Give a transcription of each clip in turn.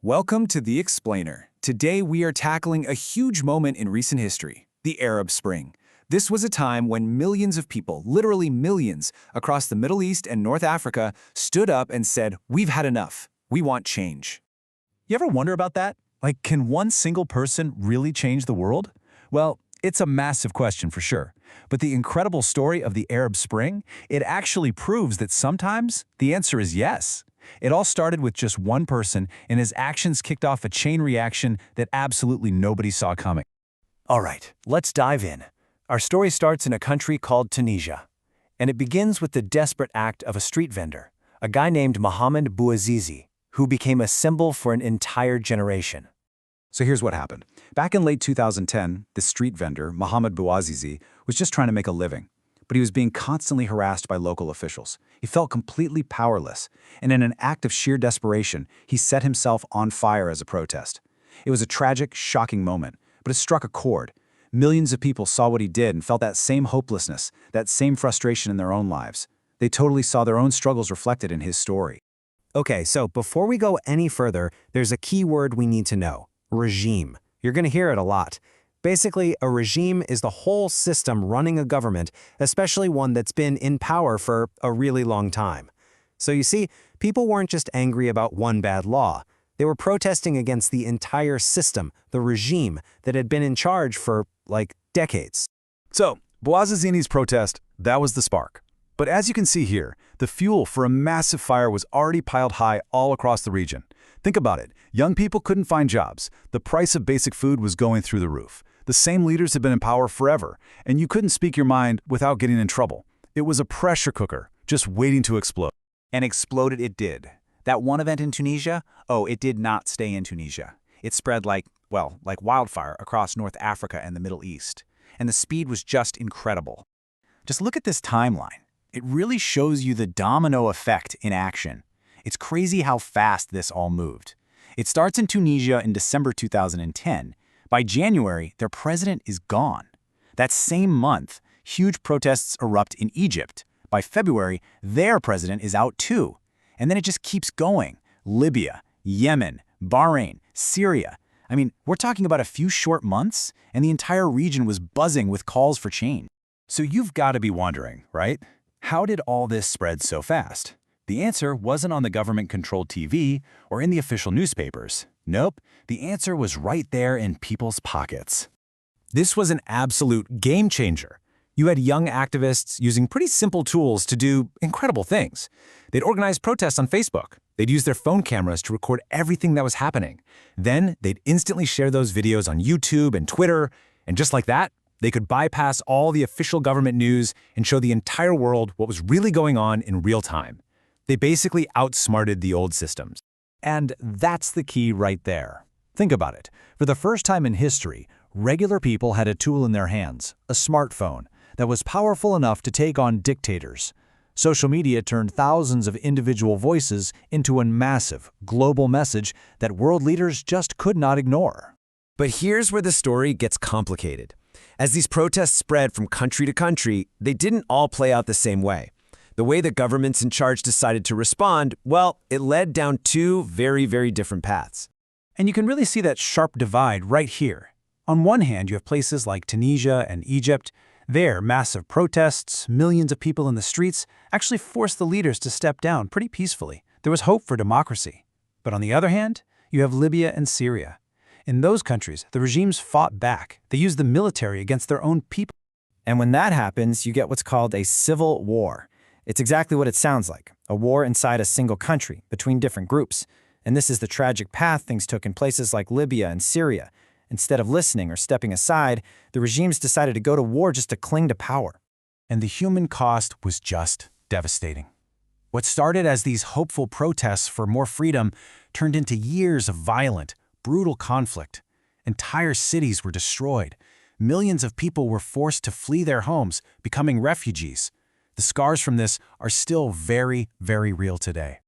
Welcome to The Explainer. Today we are tackling a huge moment in recent history, the Arab Spring. This was a time when millions of people, literally millions, across the Middle East and North Africa stood up and said, "We've had enough. We want change." You ever wonder about that? Like, can one single person really change the world? Well, it's a massive question for sure. But the incredible story of the Arab Spring, it actually proves that sometimes the answer is yes. It all started with just one person, and his actions kicked off a chain reaction that absolutely nobody saw coming. All right, let's dive in. Our story starts in a country called Tunisia, and it begins with the desperate act of a street vendor, a guy named Mohamed Bouazizi, who became a symbol for an entire generation. So here's what happened. Back in late 2010, the street vendor, Mohamed Bouazizi, was just trying to make a living. But he was being constantly harassed by local officials. He felt completely powerless, and in an act of sheer desperation, he set himself on fire as a protest. It was a tragic, shocking moment, but it struck a chord. Millions of people saw what he did and felt that same hopelessness, that same frustration in their own lives. They totally saw their own struggles reflected in his story. Okay, so before we go any further, there's a key word we need to know: regime. You're going to hear it a lot. Basically, a regime is the whole system running a government, especially one that's been in power for a really long time. So you see, people weren't just angry about one bad law. They were protesting against the entire system, the regime, that had been in charge for, like, decades. So, Bouazizi's protest, that was the spark. But as you can see here, the fuel for a massive fire was already piled high all across the region. Think about it. Young people couldn't find jobs. The price of basic food was going through the roof. The same leaders had been in power forever, and you couldn't speak your mind without getting in trouble. It was a pressure cooker, just waiting to explode. And exploded it did. That one event in Tunisia, it did not stay in Tunisia. It spread like wildfire across North Africa and the Middle East. And the speed was just incredible. Just look at this timeline. It really shows you the domino effect in action. It's crazy how fast this all moved. It starts in Tunisia in December 2010. By January, their president is gone. That same month, huge protests erupt in Egypt. By February, their president is out too. And then it just keeps going. Libya, Yemen, Bahrain, Syria. I mean, we're talking about a few short months, and the entire region was buzzing with calls for change. So you've got to be wondering, right? How did all this spread so fast? The answer wasn't on the government-controlled TV or in the official newspapers. Nope, the answer was right there in people's pockets. This was an absolute game changer. You had young activists using pretty simple tools to do incredible things. They'd organize protests on Facebook. They'd use their phone cameras to record everything that was happening. Then they'd instantly share those videos on YouTube and Twitter, and just like that, they could bypass all the official government news and show the entire world what was really going on in real time. They basically outsmarted the old systems. And that's the key right there. Think about it. For the first time in history, regular people had a tool in their hands, a smartphone, that was powerful enough to take on dictators. Social media turned thousands of individual voices into a massive, global message that world leaders just could not ignore. But here's where the story gets complicated. As these protests spread from country to country, they didn't all play out the same way. The way the governments in charge decided to respond, well, it led down two very, very different paths. And you can really see that sharp divide right here. On one hand, you have places like Tunisia and Egypt. There, massive protests, millions of people in the streets actually forced the leaders to step down pretty peacefully. There was hope for democracy. But on the other hand, you have Libya and Syria. In those countries, the regimes fought back. They used the military against their own people. And when that happens, you get what's called a civil war. It's exactly what it sounds like, a war inside a single country, between different groups. And this is the tragic path things took in places like Libya and Syria. Instead of listening or stepping aside, the regimes decided to go to war just to cling to power. And the human cost was just devastating. What started as these hopeful protests for more freedom turned into years of violent, brutal conflict. Entire cities were destroyed. Millions of people were forced to flee their homes, becoming refugees. The scars from this are still very, very real today.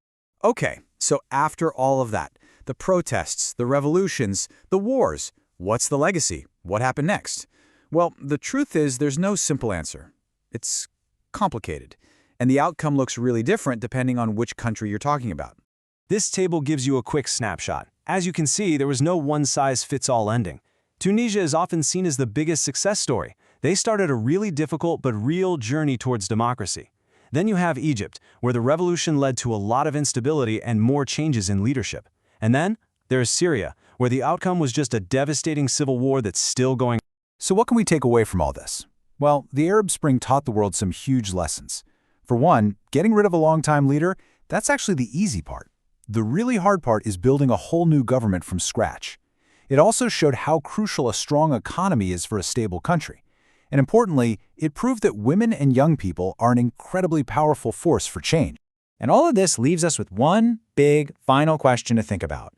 Okay, so after all of that, the protests, the revolutions, the wars, what's the legacy? What happened next? Well, the truth is there's no simple answer. It's complicated, and the outcome looks really different depending on which country you're talking about. This table gives you a quick snapshot. As you can see, there was no one-size-fits-all ending. Tunisia is often seen as the biggest success story. They started a really difficult but real journey towards democracy. Then you have Egypt, where the revolution led to a lot of instability and more changes in leadership. And then there is Syria, where the outcome was just a devastating civil war that's still going on. So what can we take away from all this? Well, the Arab Spring taught the world some huge lessons. For one, getting rid of a longtime leader, that's actually the easy part. The really hard part is building a whole new government from scratch. It also showed how crucial a strong economy is for a stable country. And importantly, it proved that women and young people are an incredibly powerful force for change. And all of this leaves us with one big final question to think about.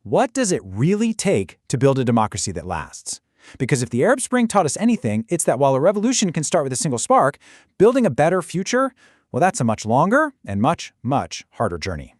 What does it really take to build a democracy that lasts? Because if the Arab Spring taught us anything, it's that while a revolution can start with a single spark, building a better future, well, that's a much longer and much, much harder journey.